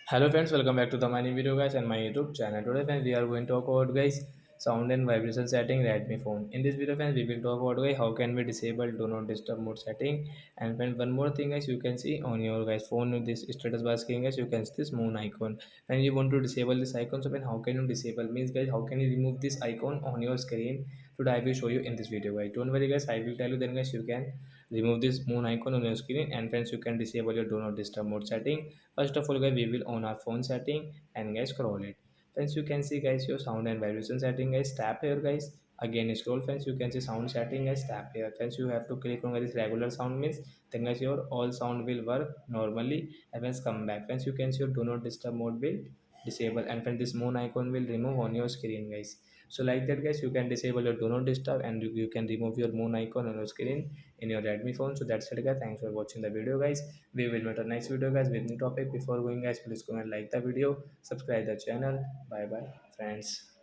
Hello friends, welcome back to the my new video guys and my YouTube channel. Today friends we are going to talk about guys sound and vibration setting Redmi phone. In this video friends we will talk about guys how can we disable do not disturb mode setting, and friends one more thing guys, you can see on your guys phone with this status bar screen guys, you can see this moon icon and you want to disable this icon. So then how can you disable means guys, how can you remove this icon on your screen? Today I will show you in this video guys. Don't worry guys, I will tell you then guys, you can remove this moon icon on your screen, and friends you can disable your do not disturb mode setting. First of all guys, we will on our phone setting and guys scroll it. Friends you can see guys your sound and vibration setting guys, tap here guys. Again scroll friends, you can see sound setting guys, tap here friends. You have to click on this regular sound means then guys your all sound will work normally, and friends come back friends, you can see your do not disturb mode will disable, and friends this moon icon will remove on your screen guys. So like that guys, you can disable your do not disturb and you can remove your moon icon on your screen in your Redmi phone. So that's it guys, thanks for watching the video guys. We will meet our next video guys with new topic. Before going guys, please go and like the video, subscribe the channel. Bye bye friends.